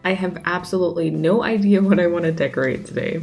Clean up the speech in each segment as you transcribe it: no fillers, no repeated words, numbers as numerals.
I have absolutely no idea what I want to decorate today.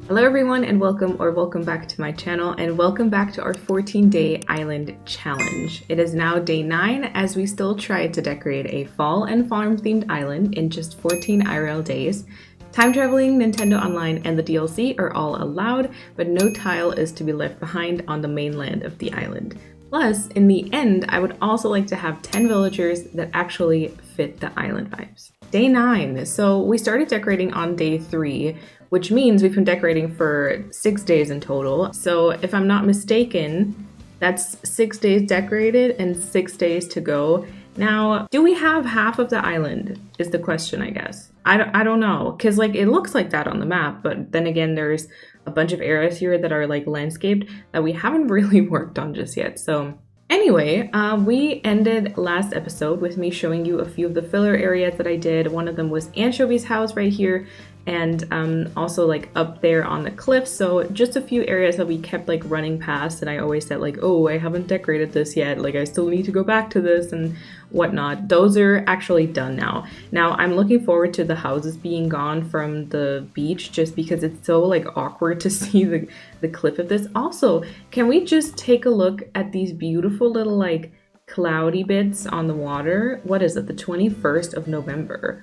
Hello everyone and welcome back to my channel and welcome back to our 14-day island challenge. It is now day 9 as we still try to decorate a fall and farm themed island in just 14 IRL days. Time traveling, Nintendo Online, and the DLC are all allowed, but no tile is to be left behind on the mainland of the island. Plus, in the end, I would also like to have 10 villagers that actually fit the island vibes. Day 9. So we started decorating on day 3, which means we've been decorating for 6 days in total. So if I'm not mistaken, that's 6 days decorated and 6 days to go. Now, do we have half of the island is the question, I guess. I don't know, because like it looks like that on the map, but then again, there's a bunch of areas here that are like landscaped that we haven't really worked on just yet. So anyway, we ended last episode with me showing you a few of the filler areas that I did. One of them was Anchovy's house right here, and also like up there on the cliff. So just a few areas that we kept like running past, and I always said like, oh, I haven't decorated this yet, like I still need to go back to this and whatnot. Those are actually done now. Now I'm looking forward to the houses being gone from the beach, just because it's so like awkward to see the cliff of this. Also, can we just take a look at these beautiful little like cloudy bits on the water? What is it, the 21st of November?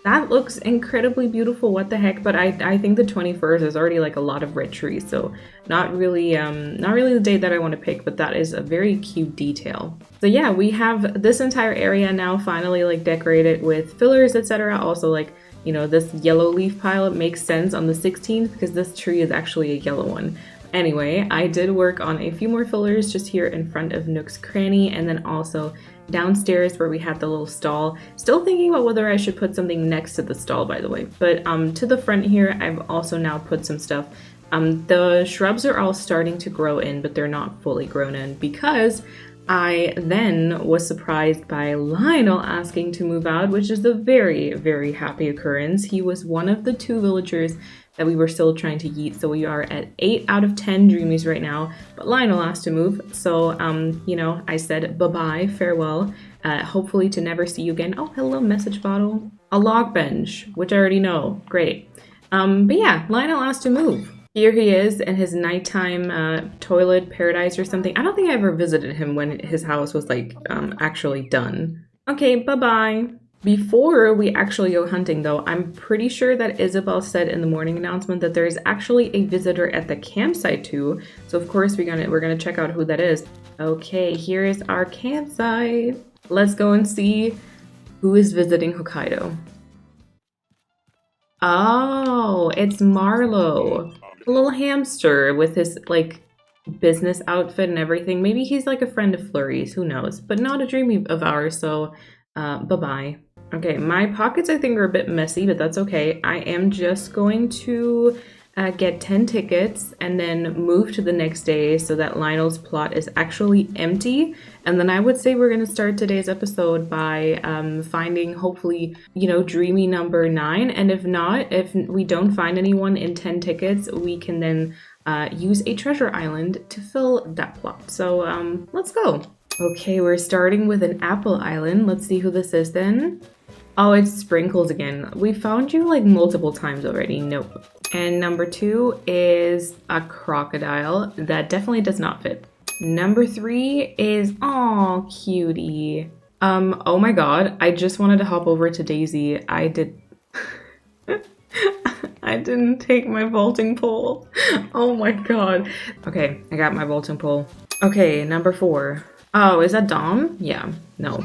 That looks incredibly beautiful, what the heck, but I think the 21st is already like a lot of red trees, so not really the day that I want to pick, but that is a very cute detail. So yeah, we have this entire area now finally like decorated with fillers, etc. Also like, you know, this yellow leaf pile, it makes sense on the 16th because this tree is actually a yellow one. Anyway, I did work on a few more fillers just here in front of Nook's Cranny, and then also downstairs where we had the little stall. Still thinking about whether I should put something next to the stall, by the way. But to the front here, I've also now put some stuff. The shrubs are all starting to grow in, but they're not fully grown in because I then was surprised by Lionel asking to move out, which is a very, very happy occurrence. He was one of the 2 villagers that we were still trying to yeet. So we are at 8 out of 10 dreamies right now, but Lionel asked to move. So, you know, I said bye-bye, farewell, hopefully to never see you again. Oh, hello, message bottle. A log bench, which I already know, great. But yeah, Lionel asked to move. Here he is in his nighttime toilet paradise or something. I don't think I ever visited him when his house was like actually done. Okay, bye-bye. Before we actually go hunting though, I'm pretty sure that Isabel said in the morning announcement that there is actually a visitor at the campsite too. So of course we're gonna check out who that is. Okay, here is our campsite. Let's go and see who is visiting Hokkaido. Oh, it's Marlo, a little hamster with his like business outfit and everything. Maybe he's like a friend of Flurry's, who knows? But not a dream of ours, so bye-bye. Okay, my pockets I think are a bit messy, but that's okay. I am just going to get 10 tickets and then move to the next day so that Lionel's plot is actually empty. And then I would say we're going to start today's episode by finding, hopefully, you know, dreamy number 9. And if not, if we don't find anyone in 10 tickets, we can then use a treasure island to fill that plot. So let's go. Okay, we're starting with an apple island. Let's see who this is then. Oh, it's Sprinkles again. We found you like multiple times already. Nope. And number 2 is a crocodile. That definitely does not fit. Number 3 is, oh, cutie. Oh my god, I just wanted to hop over to Daisy. I didn't take my vaulting pole. Oh my god. Okay, I got my vaulting pole. Okay, number 4. Oh, is that Dom? Yeah, no.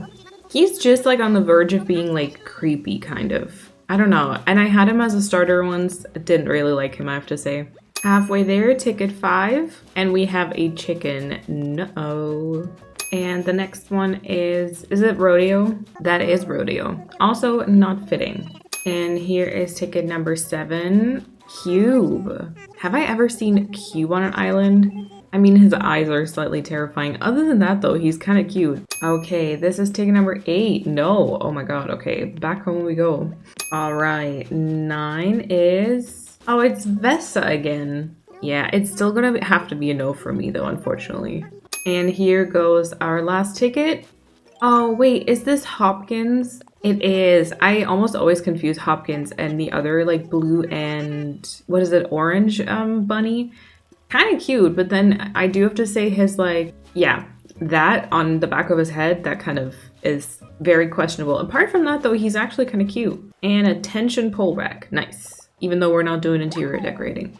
He's just like on the verge of being like creepy, kind of. I don't know. And I had him as a starter once. Didn't really like him, I have to say. Halfway there, ticket 5. And we have a chicken. No. And the next one is it Rodeo? That is Rodeo. Also not fitting. And here is ticket number 7. Cube. Have I ever seen Cube on an island? I mean, his eyes are slightly terrifying. Other than that, though, he's kind of cute. Okay, this is ticket number 8. No. Oh my god. Okay, back home we go. All right. 9 is... Oh, it's Vessa again. Yeah, it's still gonna have to be a no for me, though, unfortunately. And here goes our last ticket. Oh, wait, is this Hopkins? It is. I almost always confuse Hopkins and the other like blue and what is it, orange bunny. Kind of cute, but then I do have to say his like, yeah, that on the back of his head, that kind of is very questionable. Apart from that though, he's actually kind of cute. And a tension pole rack. Nice. Even though we're not doing interior decorating.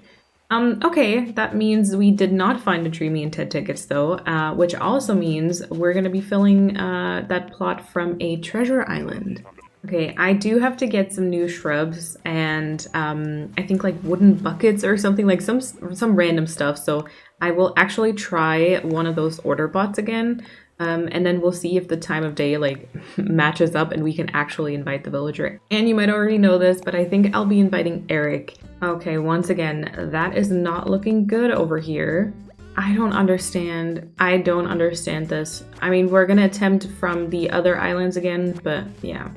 Okay, that means we did not find a Dreamy and Ted tickets though, which also means we're gonna be filling that plot from a treasure island. Okay, I do have to get some new shrubs and I think like wooden buckets or something, like some random stuff. So I will actually try one of those order bots again. And then we'll see if the time of day like matches up and we can actually invite the villager. And you might already know this, but I think I'll be inviting Eric. Okay, once again, that is not looking good over here. I don't understand. I don't understand this. I mean, we're gonna attempt from the other islands again, but yeah.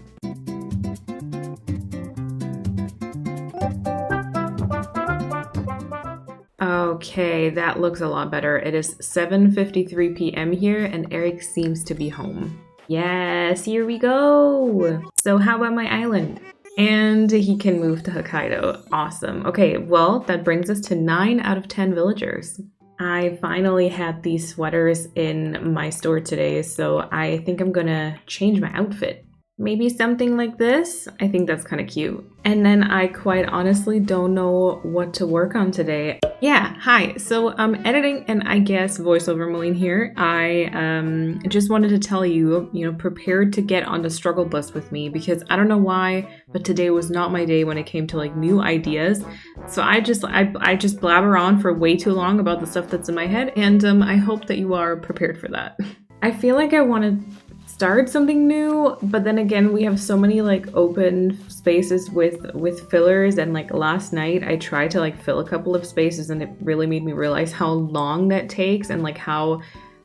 Okay, that looks a lot better. It is 7:53 p.m. here and Eric seems to be home. Yes, here we go. So how about my island? And he can move to Hokkaido. Awesome. Okay, well, that brings us to 9 out of 10 villagers. I finally had these sweaters in my store today, so I think I'm gonna change my outfit. Maybe something like this? I think that's kind of cute. And then I quite honestly don't know what to work on today. Yeah, hi. So I'm editing and I guess voiceover Moline here. I just wanted to tell you, prepare to get on the struggle bus with me because I don't know why, but today was not my day when it came to like new ideas. So I just blabber on for way too long about the stuff that's in my head, and I hope that you are prepared for that. I feel like I want to start something new, but then again we have so many like open spaces with fillers, and like last night I tried to like fill a couple of spaces and it really made me realize how long that takes and like how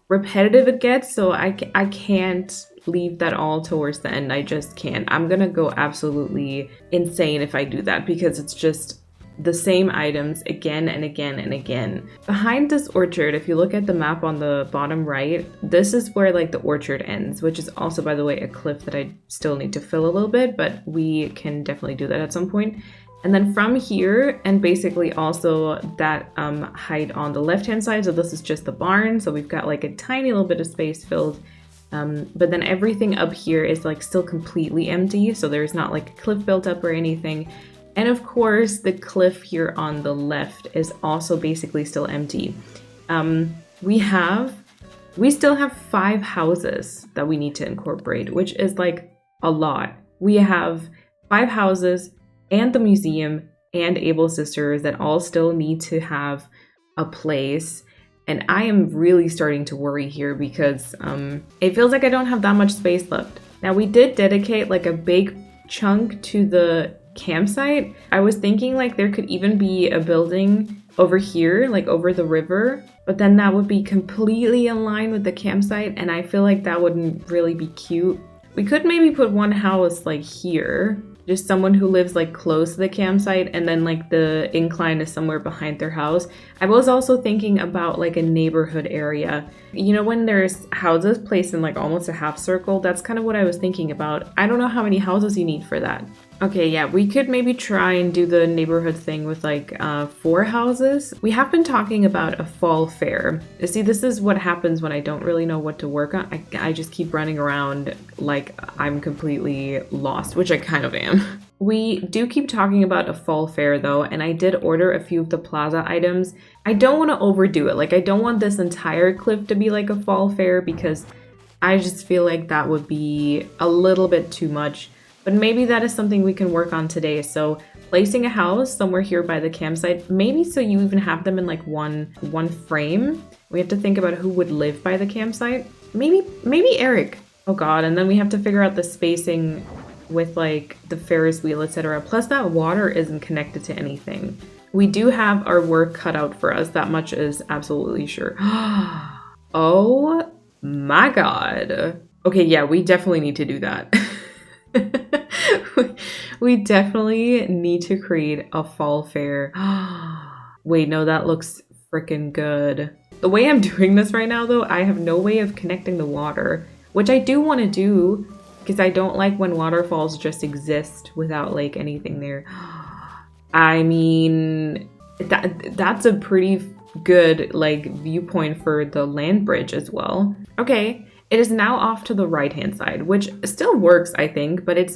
repetitive it gets. So I can't leave that all towards the end. I just can't. I'm gonna go absolutely insane if I do that because it's just the same items again and again and again. Behind this orchard, if you look at the map on the bottom right, this is where like the orchard ends, which is also, by the way, a cliff that I still need to fill a little bit, but we can definitely do that at some point. And then from here, and basically also that height on the left-hand side, so this is just the barn, so we've got like a tiny little bit of space filled. But then everything up here is like still completely empty, so there's not like a cliff built up or anything. And of course, the cliff here on the left is also basically still empty. We still have 5 houses that we need to incorporate, which is like a lot. We have 5 houses and the museum and Able Sisters that all still need to have a place. And I am really starting to worry here because it feels like I don't have that much space left. Now, we did dedicate like a big chunk to the campsite. I was thinking like there could even be a building over here, like over the river, but then that would be completely in line with the campsite, and I feel like that wouldn't really be cute. We could maybe put one house like here, just someone who lives like close to the campsite, and then like the incline is somewhere behind their house. I was also thinking about like a neighborhood area. You know, when there's houses placed in like almost a half circle, that's kind of what I was thinking about. I don't know how many houses you need for that. Okay, yeah, we could maybe try and do the neighborhood thing with like 4 houses. We have been talking about a fall fair. See, this is what happens when I don't really know what to work on. I just keep running around like I'm completely lost, which I kind of am. We do keep talking about a fall fair though, and I did order a few of the plaza items. I don't want to overdo it. Like, I don't want this entire cliff to be like a fall fair because I just feel like that would be a little bit too much. But maybe that is something we can work on today. So placing a house somewhere here by the campsite, maybe so you even have them in like one frame. We have to think about who would live by the campsite. Maybe Eric. Oh god, and then we have to figure out the spacing with like the Ferris wheel, etc. Plus that water isn't connected to anything. We do have our work cut out for us. That much is absolutely sure. Oh my god. Okay, yeah, we definitely need to do that. We definitely need to create a fall fair. Wait, no, that looks freaking good. The way I'm doing this right now, though, I have no way of connecting the water. which I do want to do because I don't like when waterfalls just exist without like anything there. I mean, that's a pretty good like viewpoint for the land bridge as well. Okay, it is now off to the right hand side, which still works, I think, but it's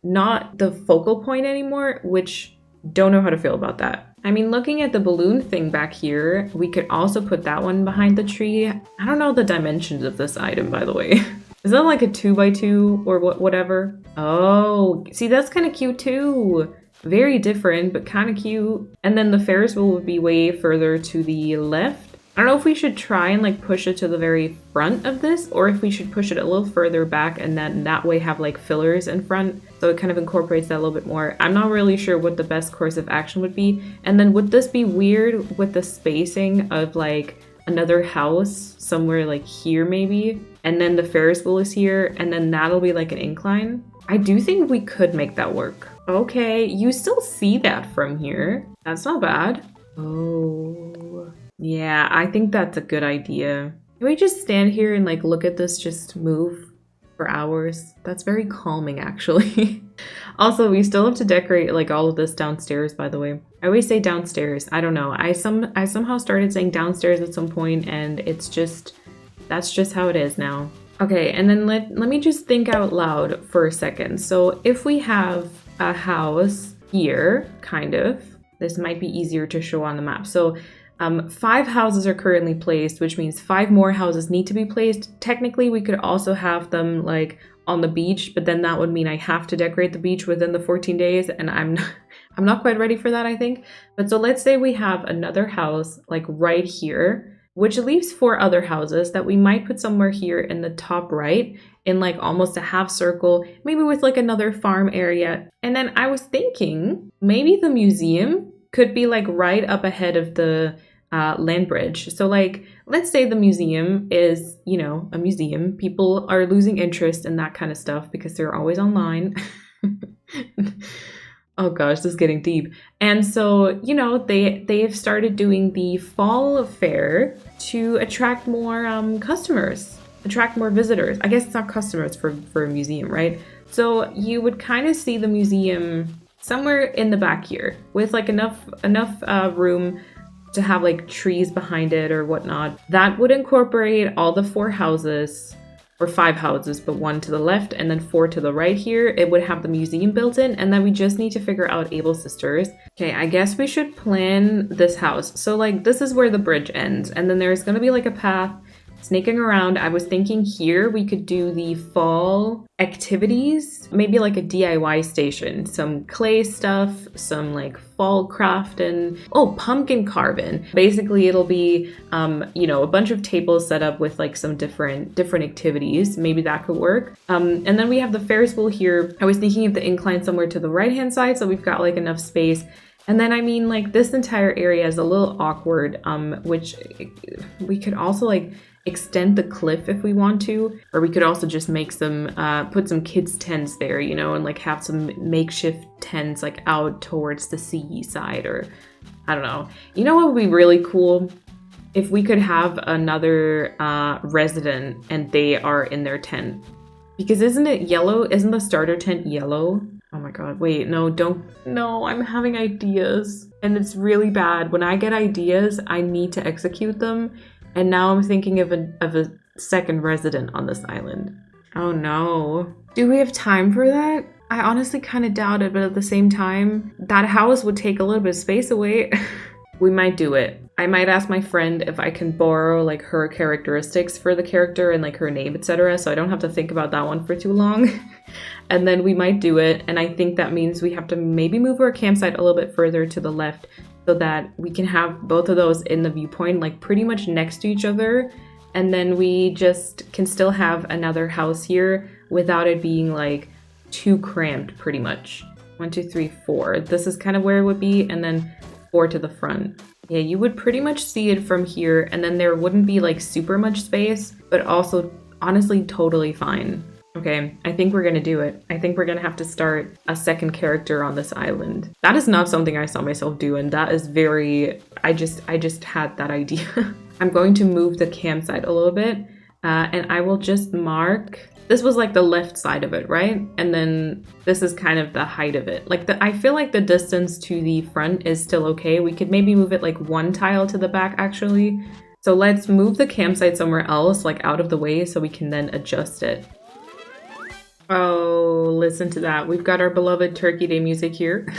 not the focal point anymore, which don't know how to feel about that. I mean, looking at the balloon thing back here, we could also put that one behind the tree. I don't know the dimensions of this item, by the way. Is that like a 2x2 or whatever? Oh, see, that's kind of cute too. Very different, but kind of cute. And then the Ferris wheel would be way further to the left. I don't know if we should try and like push it to the very front of this, or if we should push it a little further back and then that way have like fillers in front, so it kind of incorporates that a little bit more. I'm not really sure what the best course of action would be. And then would this be weird with the spacing of like another house somewhere like here maybe, and then the Ferris wheel is here, and then that'll be like an incline? I do think we could make that work. Okay, you still see that from here. That's not bad. Oh, yeah, I think that's a good idea. Can we just stand here and like look at this just move for hours? That's very calming, actually. Also, we still have to decorate like all of this downstairs, by the way. I always say downstairs. I don't know. I somehow started saying downstairs at some point, and that's just how it is now. Okay, and then let me just think out loud for a second. So if we have a house here, kind of, this might be easier to show on the map. So 5 houses are currently placed, which means 5 more houses need to be placed. Technically, we could also have them like on the beach, but then that would mean I have to decorate the beach within the 14 days, and I'm not quite ready for that, I think. But so let's say we have another house like right here, which leaves 4 other houses that we might put somewhere here in the top right, in like almost a half circle, maybe with like another farm area. And then I was thinking maybe the museum could be like right up ahead of the land bridge. So like, let's say the museum is, you know, a museum. People are losing interest in that kind of stuff because they're always online. Oh gosh, this is getting deep. And so, you know, they have started doing the fall fair to attract more customers, attract more visitors. I guess it's not customers for a museum, right? So you would kind of see the museum somewhere in the back here with like enough room to have like trees behind it or whatnot. That would incorporate all the 4 houses, or 5 houses, but 1 to the left and then 4 to the right here. It would have the museum built in, and then we just need to figure out Able Sisters. Okay, I guess we should plan this house. So like this is where the bridge ends, and then there's gonna be like a path snaking around. I was thinking here we could do the fall activities, maybe like a DIY station, some clay stuff, some like fall craft, and pumpkin carving. Basically it'll be you know, a bunch of tables set up with like some different activities. Maybe that could work. And then we have the Ferris wheel here. I was thinking of the incline somewhere to the right hand side, so we've got like enough space. And then I mean, like, this entire area is a little awkward, which we could also like extend the cliff if we want to, or we could also just make some put some kids tents there, you know, and like have some makeshift tents like out towards the sea side, or I don't know. You know what would be really cool? If we could have another resident and they are in their tent. Because isn't it yellow? Isn't the starter tent yellow? Oh my god, wait, no, I'm having ideas. And it's really bad. When I get ideas, I need to execute them. And now I'm thinking of a second resident on this island. Oh no. Do we have time for that? I honestly kind of doubt it, but at the same time, that house would take a little bit of space away. We might do it. I might ask my friend if I can borrow like her characteristics for the character and like her name, etc. So I don't have to think about that one for too long. And then we might do it. And I think that means we have to maybe move our campsite a little bit further to the left so that we can have both of those in the viewpoint, like pretty much next to each other. And then we just can still have another house here without it being like too cramped, pretty much. 1, 2, 3, 4. This is kind of where it would be. And then 4 to the front. Yeah, you would pretty much see it from here, and then there wouldn't be like super much space, but also honestly totally fine. Okay, I think we're gonna do it. I think we're gonna have to start a second character on this island. That is not something I saw myself do, and that is very, I just had that idea. I'm going to move the campsite a little bit And I will just mark, this was like the left side of it, right? And then this is kind of the height of it. Like I feel like the distance to the front is still okay. We could maybe move it like one tile to the back actually. So let's move the campsite somewhere else, like out of the way, so we can then adjust it. Oh, listen to that. We've got our beloved Turkey Day music here.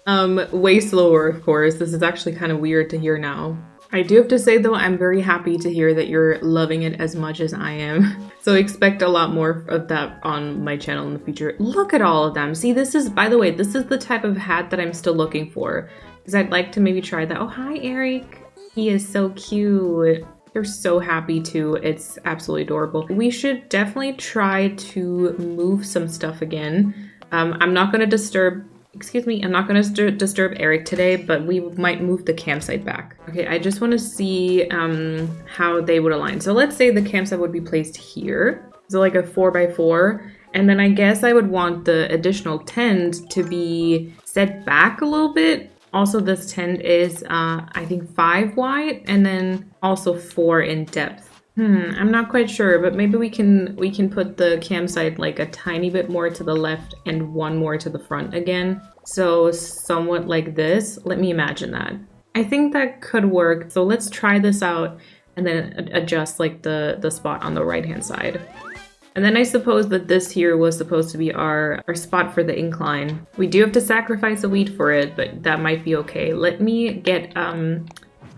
Way slower, of course. This is actually kind of weird to hear now. I do have to say though, I'm very happy to hear that you're loving it as much as I am. So expect a lot more of that on my channel in the future. Look at all of them. See, this is, by the way, this is the type of hat that I'm still looking for. Because I'd like to maybe try that. Oh, hi, Eric. He is so cute. They're so happy too. It's absolutely adorable. We should definitely try to move some stuff again. I'm not going to disturb, I'm not going to disturb Eric today, but we might move the campsite back. Okay, I just want to see how they would align. So let's say the campsite would be placed here. So like a 4x4. And then I guess I would want the additional tent to be set back a little bit. Also, this tent is, I think 5 wide and then also 4 in depth. I'm not quite sure, but maybe we can put the campsite like a tiny bit more to the left and one more to the front again. So somewhat like this. Let me imagine that. I think that could work. So let's try this out and then adjust like the spot on the right-hand side. And then I suppose that this here was supposed to be our spot for the incline. We do have to sacrifice a weed for it, but that might be okay. Let me get, I'm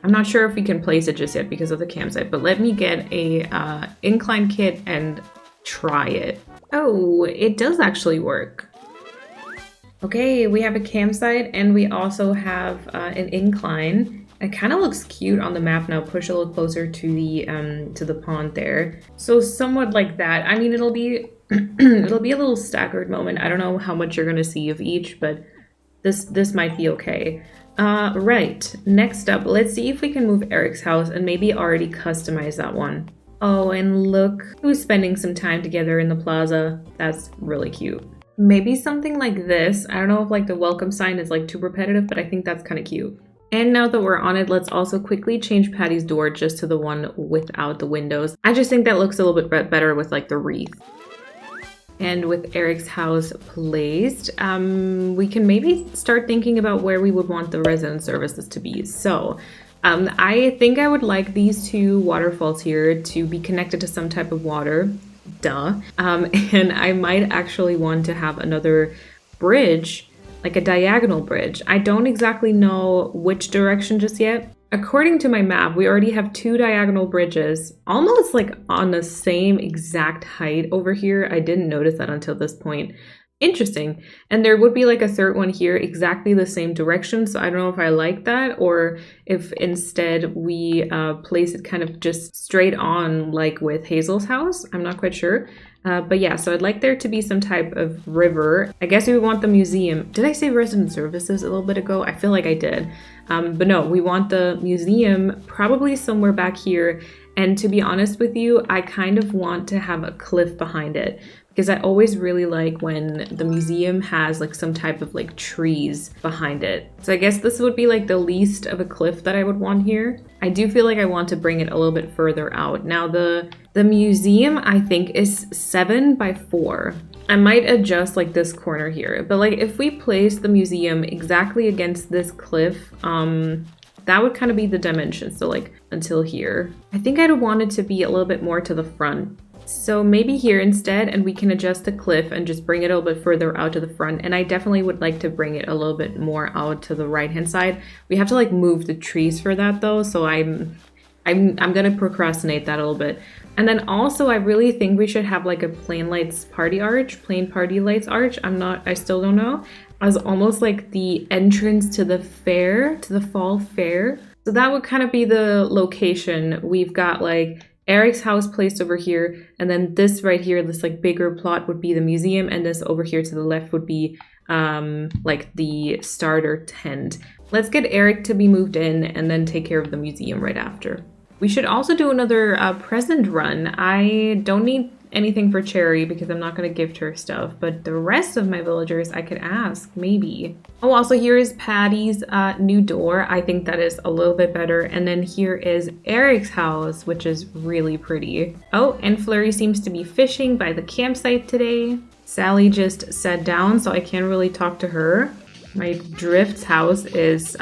not sure if we can place it just yet because of the campsite, but let me get a incline kit and try it. Oh, it does actually work. Okay, we have a campsite and we also have an incline. It kind of looks cute on the map now. Push a little closer to the pond there. So somewhat like that. I mean, it'll be it'll be a little staggered moment. I don't know how much you're gonna see of each, but this might be okay. Right. Next up, let's see if we can move Eric's house and maybe already customize that one. Oh, and look who's spending some time together in the plaza. That's really cute. Maybe something like this. I don't know if like the welcome sign is like too repetitive, but I think that's kind of cute. And now that we're on it, let's also quickly change Patty's door just to the one without the windows. I just think that looks a little bit better with like the wreath. And with Eric's house placed, we can maybe start thinking about where we would want the resident services to be. So I think I would like these 2 waterfalls here to be connected to some type of water. Duh. And I might actually want to have another bridge, like a diagonal bridge. I don't exactly know which direction just yet. According to my map, we already have 2 diagonal bridges, almost like on the same exact height over here. I didn't notice that until this point. Interesting. And there would be like a third one here, exactly the same direction. So I don't know if I like that or if instead we place it kind of just straight on like with Hazel's house. I'm not quite sure. But yeah, so I'd like there to be some type of river. I guess we would want the museum. Did I say resident services a little bit ago? I feel like I did. But no, we want the museum probably somewhere back here. And to be honest with you, I kind of want to have a cliff behind it because I always really like when the museum has like some type of like trees behind it. So I guess this would be like the least of a cliff that I would want here. I do feel like I want to bring it a little bit further out. Now the museum I think is 7x4. I might adjust like this corner here, but like if we place the museum exactly against this cliff, that would kind of be the dimension. So like until here. I think I'd want it to be a little bit more to the front. So maybe here instead, and we can adjust the cliff and just bring it a little bit further out to the front. And I definitely would like to bring it a little bit more out to the right-hand side. We have to like move the trees for that though. So I'm gonna procrastinate that a little bit. And then also I really think we should have like a plain party lights arch. I still don't know. As almost like the entrance to the fair, to the fall fair. So that would kind of be the location. We've got like Eric's house placed over here, and then this right here, this like bigger plot would be the museum, and this over here to the left would be like the starter tent. Let's get Eric to be moved in and then take care of the museum right after. We should also do another present run. I don't need anything for Cherry because I'm not going to gift her stuff, but the rest of my villagers I could ask, maybe. Oh, also here is Patty's new door. I think that is a little bit better. And then here is Eric's house, which is really pretty. Oh, and Flurry seems to be fishing by the campsite today. Sally just sat down, so I can't really talk to her. My Drift's house is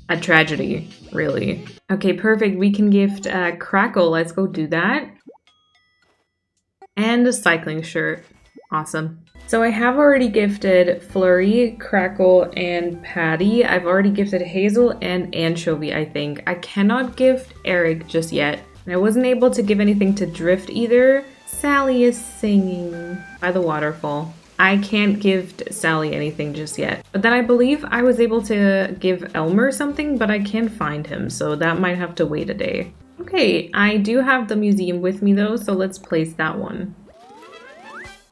a tragedy, really. Okay, perfect. We can gift Crackle. Let's go do that. And a cycling shirt. Awesome. So I have already gifted Flurry, Crackle, and Patty. I've already gifted Hazel and Anchovy, I think. I cannot gift Eric just yet. And I wasn't able to give anything to Drift either. Sally is singing by the waterfall. I can't gift Sally anything just yet. But then I believe I was able to give Elmer something, but I can't find him, so that might have to wait a day. Okay, I do have the museum with me though, so let's place that one.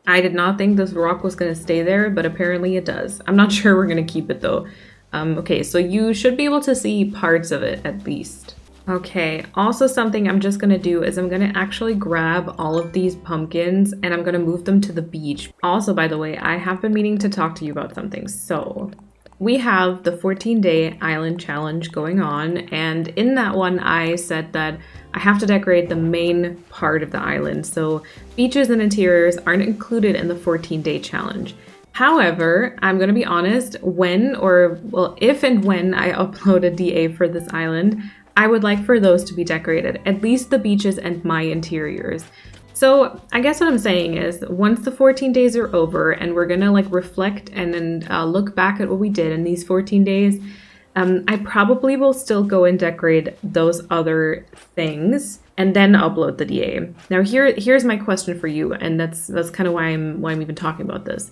I did not think this rock was going to stay there, but apparently it does. I'm not sure we're going to keep it though. Okay, so you should be able to see parts of it at least. Okay, also something I'm just gonna do is I'm gonna actually grab all of these pumpkins and I'm gonna move them to the beach. Also, by the way, I have been meaning to talk to you about something. So we have the 14-day island challenge going on, and in that one I said that I have to decorate the main part of the island. So beaches and interiors aren't included in the 14-day challenge. However, I'm gonna be honest, if and when I upload a DA for this island, I would like for those to be decorated, at least the beaches and my interiors. So I guess what I'm saying is once the 14 days are over and we're gonna like reflect and then look back at what we did in these 14 days, I probably will still go and decorate those other things and then upload the DA. Now here's my question for you, and that's kind of why I'm even talking about this.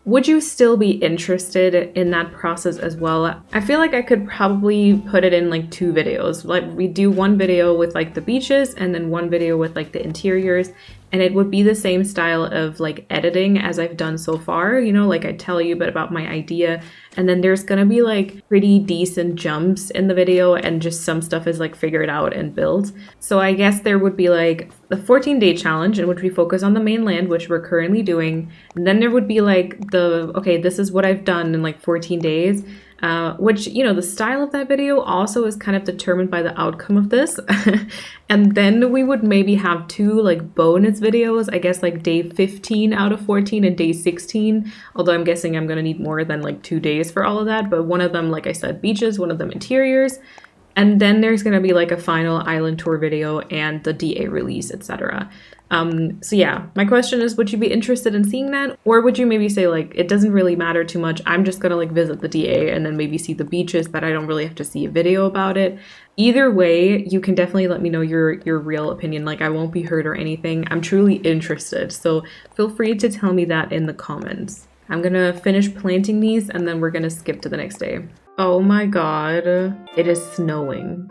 Would you still be interested in that process as well? I feel like I could probably put it in like 2 videos. Like we do one video with like the beaches and then one video with like the interiors, and it would be the same style of like editing as I've done so far, you know, like I tell you a bit about my idea, and then there's gonna be like pretty decent jumps in the video and just some stuff is like figured out and built. So I guess there would be like the 14-day challenge in which we focus on the mainland, which we're currently doing. And then there would be like okay, this is what I've done in like 14 days. Which, you know, the style of that video also is kind of determined by the outcome of this. And then we would maybe have 2 like bonus videos, I guess like day 15 out of 14 and day 16. Although I'm guessing I'm gonna need more than like 2 days for all of that. But one of them, like I said, beaches, one of them interiors. And then there's gonna be like a final island tour video and the DA release, etc. So yeah, my question is, would you be interested in seeing that? Or would you maybe say like, it doesn't really matter too much, I'm just gonna like visit the DA and then maybe see the beaches, but I don't really have to see a video about it. Either way, you can definitely let me know your real opinion. Like I won't be hurt or anything. I'm truly interested. So feel free to tell me that in the comments. I'm gonna finish planting these and then we're gonna skip to the next day. Oh my God, it is snowing.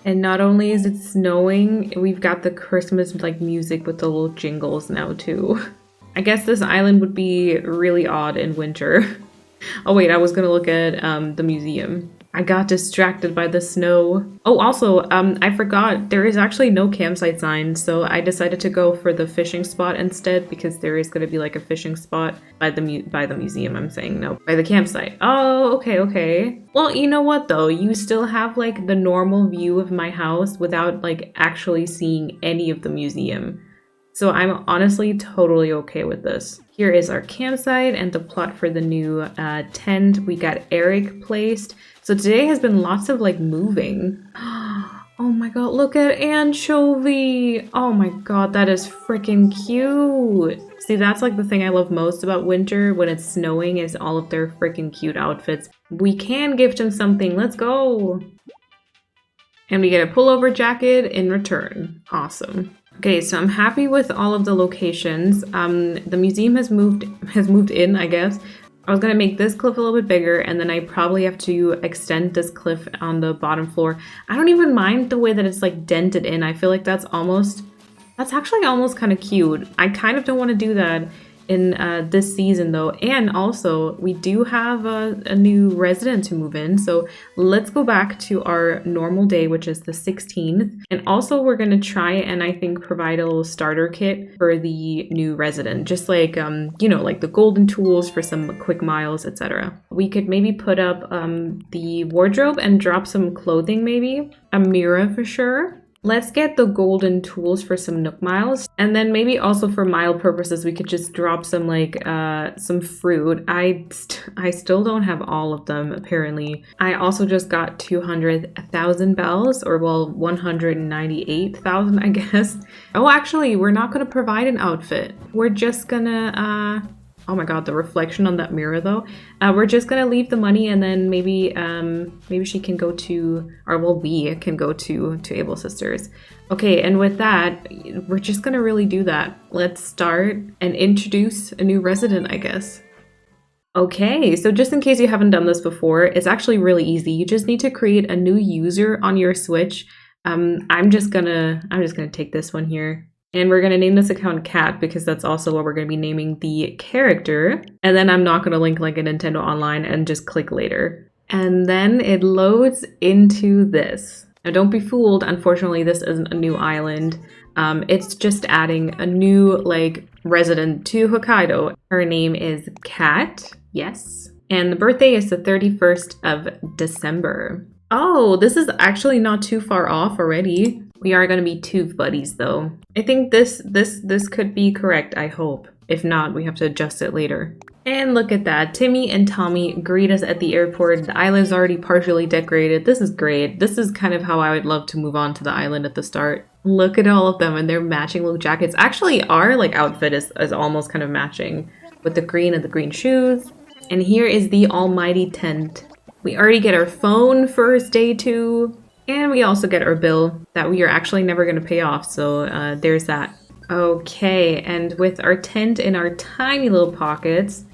And not only is it snowing, we've got the Christmas like music with the little jingles now too. I guess this island would be really odd in winter. Oh wait, I was gonna look at the museum. I got distracted by the snow. Oh, also, I forgot, there is actually no campsite sign, so I decided to go for the fishing spot instead because there is going to be like a fishing spot by the museum, I'm saying, no, by the campsite. Oh, okay. Well, you know what though, you still have like the normal view of my house without like actually seeing any of the museum. So I'm honestly totally okay with this. Here is our campsite and the plot for the new tent. We got Eric placed. So today has been lots of like moving. Oh my God, look at Anchovy. Oh my God, that is freaking cute. See, that's like the thing I love most about winter when it's snowing is all of their freaking cute outfits. We can gift him something, let's go. And we get a pullover jacket in return, awesome. Okay, so I'm happy with all of the locations. The museum has moved in, I guess. I was gonna make this cliff a little bit bigger, and then I probably have to extend this cliff on the bottom floor. I don't even mind the way that it's like dented in. I feel like that's actually almost kind of cute. I kind of don't want to do that in this season though, and also we do have a new resident to move in, so let's go back to our normal day, which is the 16th, and also we're going to try and I think provide a little starter kit for the new resident, just like you know, like the golden tools for some quick miles, etc. We could maybe put up the wardrobe and drop some clothing, maybe a mirror for sure. Let's get the golden tools for some Nook miles, and then maybe also for mile purposes we could just drop some like some fruit. I still don't have all of them apparently. I also just got 200,000 bells, or well 198,000 I guess. Oh, actually we're not going to provide an outfit. We're just gonna oh my god, the reflection on that mirror though. We're just gonna leave the money, and then maybe maybe she can go to, or well, we can go to Able Sisters. Okay, and with that, we're just gonna really do that. Let's start and introduce a new resident, I guess. Okay, so just in case you haven't done this before, it's actually really easy. You just need to create a new user on your Switch. I'm just gonna take this one here. And we're going to name this account Cat, because that's also what we're going to be naming the character. And then I'm not going to link like a Nintendo Online and just click later. And then it loads into this. Now don't be fooled, unfortunately this isn't a new island. It's just adding a new like resident to Hokkaido. Her name is Cat, yes. And the birthday is the 31st of December. Oh, this is actually not too far off already. We are going to be tooth buddies though. I think this could be correct, I hope. If not, we have to adjust it later. And look at that. Timmy and Tommy greet us at the airport. The island's already partially decorated. This is great. This is kind of how I would love to move on to the island at the start. Look at all of them and their matching little jackets. Actually, our like outfit is almost kind of matching with the green and the green shoes. And here is the almighty tent. We already get our phone first day too. And we also get our bill that we are actually never going to pay off. So there's that. Okay, and with our tent in our tiny little pockets,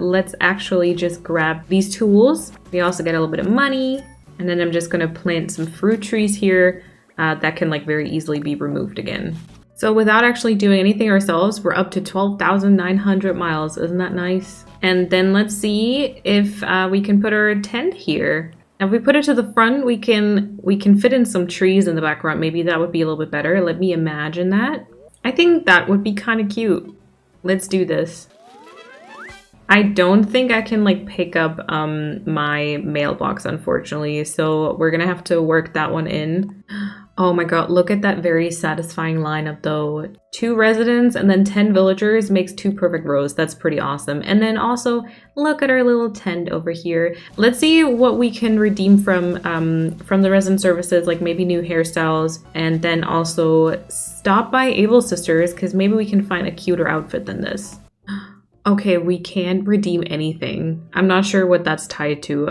let's actually just grab these tools. We also get a little bit of money. And then I'm just going to plant some fruit trees here that can like very easily be removed again. So without actually doing anything ourselves, we're up to 12,900 miles. Isn't that nice? And then let's see if we can put our tent here. If we put it to the front, we can fit in some trees in the background. Maybe that would be a little bit better. Let me imagine that. I think that would be kind of cute. Let's do this. I don't think I can like pick up my mailbox, unfortunately. So we're gonna have to work that one in. Oh my god, look at that very satisfying lineup though. 2 residents and then 10 villagers makes 2 perfect rows. That's pretty awesome. And then also look at our little tent over here. Let's see what we can redeem from the resident services, like maybe new hairstyles, and then also stop by Able Sisters because maybe we can find a cuter outfit than this. Okay, we can't redeem anything. I'm not sure what that's tied to.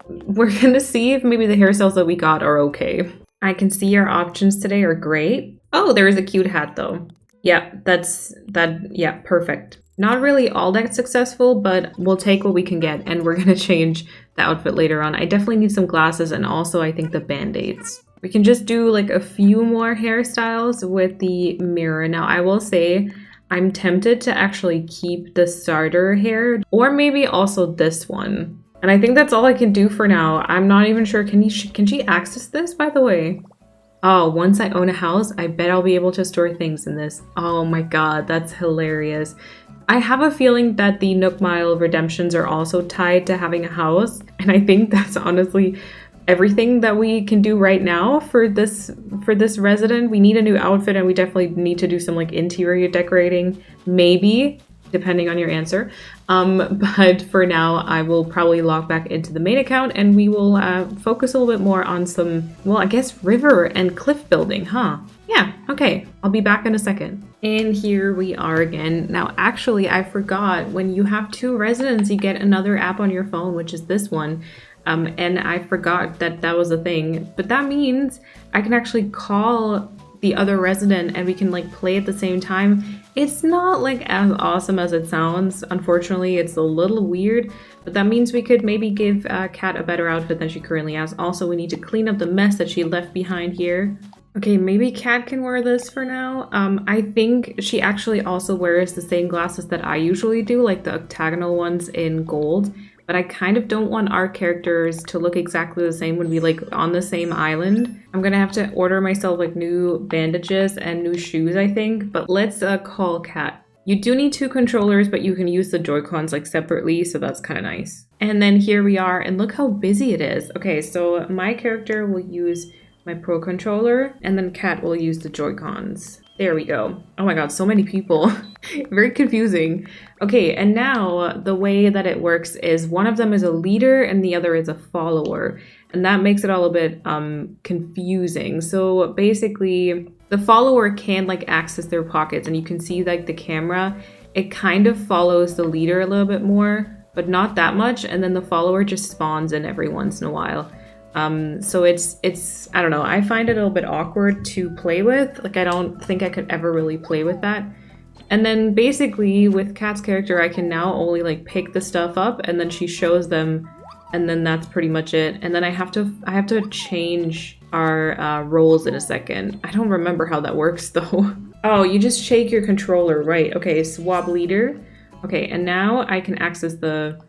We're gonna see if maybe the hairstyles that we got are okay. I can see our options today are great. Oh, there is a cute hat though. Yeah, yeah, perfect. Not really all that successful, but we'll take what we can get, and we're gonna change the outfit later on. I definitely need some glasses, and also I think the band-aids. We can just do like a few more hairstyles with the mirror. Now I will say, I'm tempted to actually keep the starter hair, or maybe also this one. And I think that's all I can do for now. I'm not even sure. Can she access this, by the way? Oh, once I own a house, I bet I'll be able to store things in this. Oh my god, that's hilarious. I have a feeling that the Nook Mile redemptions are also tied to having a house. And I think that's honestly everything that we can do right now for this resident. We need a new outfit, and we definitely need to do some like interior decorating, maybe, depending on your answer. But for now, I will probably log back into the main account, and we will focus a little bit more on some, well, I guess river and cliff building, huh? Yeah, okay, I'll be back in a second. And here we are again. Now, actually, I forgot, when you have 2 residents, you get another app on your phone, which is this one. And I forgot that that was a thing, but that means I can actually call the other resident and we can like play at the same time. It's not like as awesome as it sounds. Unfortunately, it's a little weird, but that means we could maybe give Kat a better outfit than she currently has. Also, we need to clean up the mess that she left behind here. Okay, maybe Kat can wear this for now. I think she actually also wears the same glasses that I usually do, like the octagonal ones in gold. But I kind of don't want our characters to look exactly the same when we like on the same island. I'm gonna have to order myself like new bandages and new shoes, I think. But let's call Kat. You do need 2 controllers, but you can use the Joy-Cons like separately, so that's kind of nice. And then here we are, and look how busy it is. Okay, so my character will use my Pro Controller, and then Kat will use the Joy-Cons. There we go. Oh my god, so many people. Very confusing. Okay, and now the way that it works is one of them is a leader and the other is a follower. And that makes it all a bit confusing. So basically, the follower can like access their pockets, and you can see like the camera, it kind of follows the leader a little bit more, but not that much. And then the follower just spawns in every once in a while. So it's I don't know, I find it a little bit awkward to play with. Like I don't think I could ever really play with that. And then basically with Kat's character, I can now only like pick the stuff up and then she shows them, and then that's pretty much it. And then I have to change our roles in a second. I don't remember how that works though. Oh, you just shake your controller, right? Okay, swap leader. Okay, and now I can access the...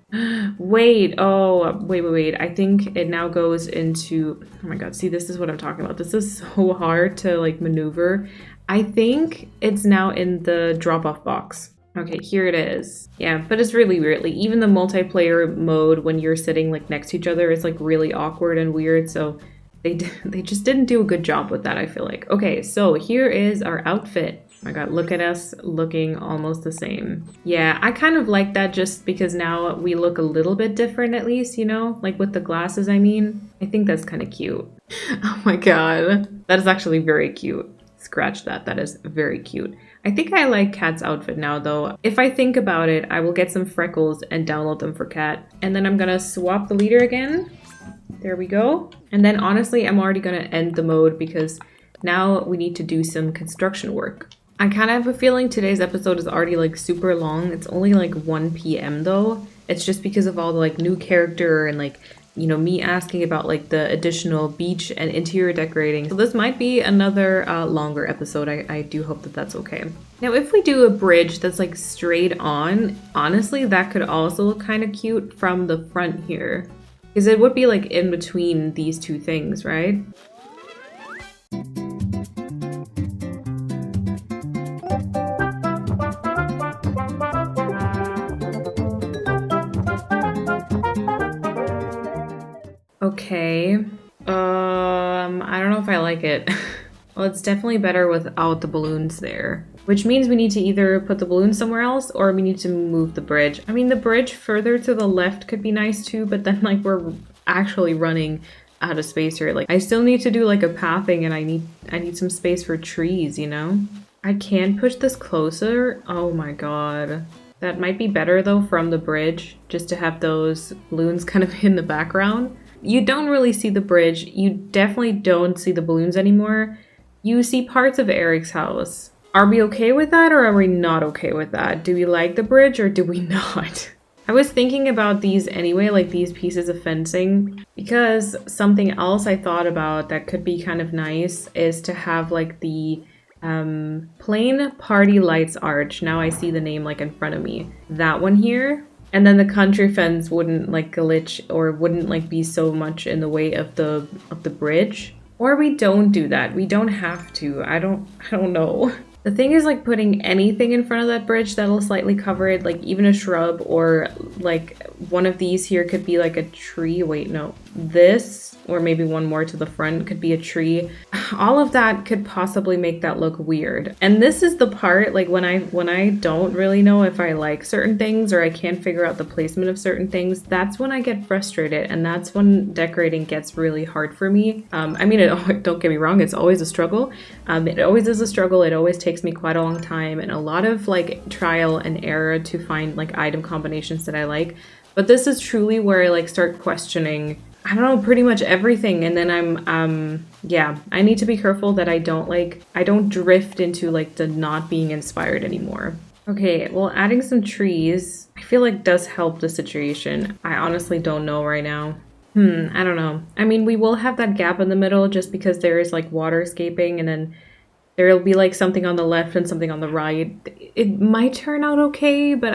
Wait, wait. I think it now goes into... Oh my god, see, this is what I'm talking about. This is so hard to, like, maneuver. I think it's now in the drop-off box. Okay, here it is. Yeah, but it's really weird. Like, even the multiplayer mode, when you're sitting, like, next to each other, is, like, really awkward and weird, so... They just didn't do a good job with that, I feel like. Okay, so here is our outfit. Oh my god, look at us looking almost the same. Yeah, I kind of like that just because now we look a little bit different at least, you know? Like with the glasses, I mean. I think that's kind of cute. Oh my god. That is actually very cute. Scratch that. That is very cute. I think I like Kat's outfit now though. If I think about it, I will get some freckles and download them for Kat. And then I'm gonna swap the leader again. There we go. And then honestly, I'm already gonna end the mode because now we need to do some construction work. I kind of have a feeling today's episode is already like super long. It's only like 1 p.m. though. It's just because of all the like new character and like, you know, me asking about like the additional beach and interior decorating. So this might be another longer episode. I do hope that that's okay. Now, if we do a bridge that's like straight on, honestly, that could also look kind of cute from the front here. Because it would be like in between these two things, right? Okay. I don't know if I like it. Well, it's definitely better without the balloons there. Which means we need to either put the balloons somewhere else or we need to move the bridge. I mean, the bridge further to the left could be nice too, but then like we're actually running out of space here. Like I still need to do like a pathing and I need some space for trees, you know? I can push this closer. Oh my god. That might be better though from the bridge, just to have those balloons kind of in the background. You don't really see the bridge. You definitely don't see the balloons anymore. You see parts of Eric's house. Are we okay with that or are we not okay with that? Do we like the bridge or do we not? I was thinking about these anyway, like these pieces of fencing, because something else I thought about that could be kind of nice is to have like the plain party lights arch. Now I see the name like in front of me. That one here. And then the country fence wouldn't like glitch or wouldn't like be so much in the way of the bridge. Or we don't do that. We don't have to. I don't know. The thing is like putting anything in front of that bridge that'll slightly cover it, like even a shrub or like one of these here could be like a tree. Wait, no. This or maybe one more to the front could be a tree. All of that could possibly make that look weird. And this is the part like when I don't really know if I like certain things or I can't figure out the placement of certain things, that's when I get frustrated and that's when decorating gets really hard for me. I mean, don't get me wrong, it's always a struggle. It always is a struggle. It always takes me quite a long time and a lot of like trial and error to find like item combinations that I like. But this is truly where I like start questioning, I don't know, pretty much everything. And then yeah, I need to be careful that I don't drift into like the not being inspired anymore. Okay, well, adding some trees, I feel like does help the situation. I honestly don't know right now. I don't know. I mean, we will have that gap in the middle just because there is like water escaping, and then there'll be like something on the left and something on the right. It might turn out okay, but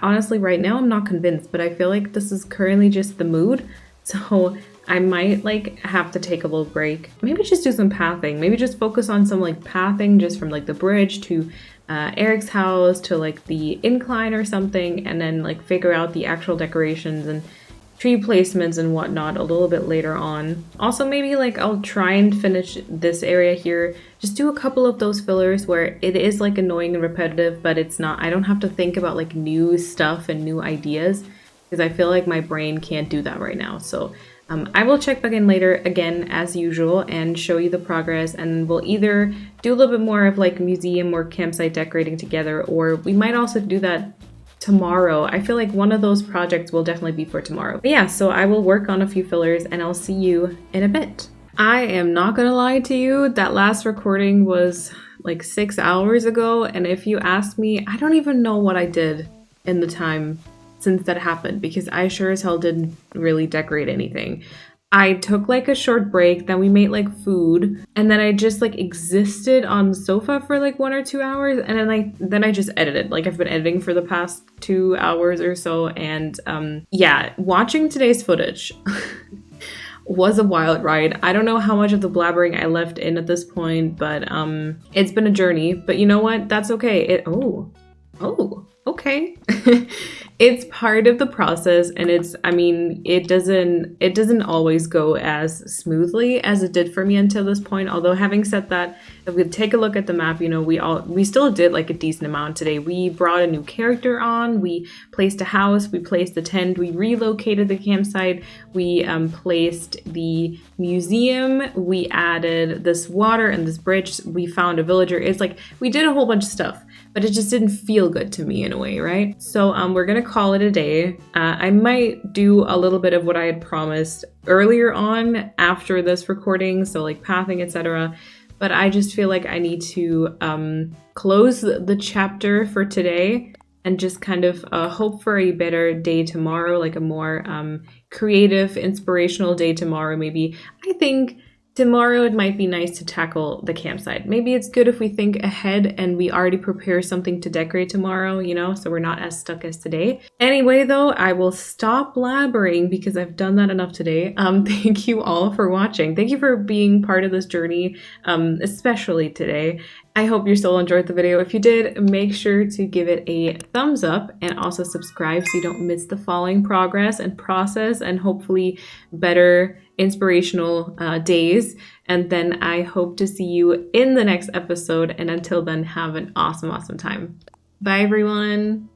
honestly right now I'm not convinced, but I feel like this is currently just the mood. So I might like have to take a little break. Maybe just do some pathing. Maybe just focus on some like pathing just from like the bridge to Eric's house to like the incline or something, and then like figure out the actual decorations and tree placements and whatnot a little bit later on. Also, maybe like I'll try and finish this area here. Just do a couple of those fillers where it is like annoying and repetitive, but it's not. I don't have to think about like new stuff and new ideas because I feel like my brain can't do that right now. So I will check back in later again as usual and show you the progress, and we'll either do a little bit more of like museum or campsite decorating together, or we might also do that tomorrow. I feel like one of those projects will definitely be for tomorrow. But yeah, so I will work on a few fillers and I'll see you in a bit. I am not gonna lie to you, that last recording was like 6 hours ago, and if you ask me, I don't even know what I did in the time since that happened because I sure as hell didn't really decorate anything. I took like a short break, then we made like food, and then I just like existed on the sofa for like 1 or 2 hours, and then I just edited. Like I've been editing for the past 2 hours or so, and yeah, watching today's footage was a wild ride. I don't know how much of the blabbering I left in at this point, but it's been a journey. But you know what? That's okay. Okay. It's part of the process, and it doesn't always go as smoothly as it did for me until this point. Although having said that, if we take a look at the map, we still did like a decent amount today. We brought a new character on, we placed a house, we placed a tent, we relocated the campsite, we placed the museum, we added this water and this bridge, we found a villager. It's like we did a whole bunch of stuff, but it just didn't feel good to me in a way, right? So we're gonna call it a day. I might do a little bit of what I had promised earlier on after this recording, so like pathing, etc. But I just feel like I need to close the chapter for today and just kind of hope for a better day tomorrow, like a more creative, inspirational day tomorrow, maybe. I think tomorrow it might be nice to tackle the campsite. Maybe it's good if we think ahead and we already prepare something to decorate tomorrow, so we're not as stuck as today. Anyway, though, I will stop blabbering because I've done that enough today. Thank you all for watching. Thank you for being part of this journey, especially today. I hope you still enjoyed the video. If you did, make sure to give it a thumbs up and also subscribe so you don't miss the following progress and process and hopefully better inspirational days. And then I hope to see you in the next episode. And until then, have an awesome time. Bye, everyone.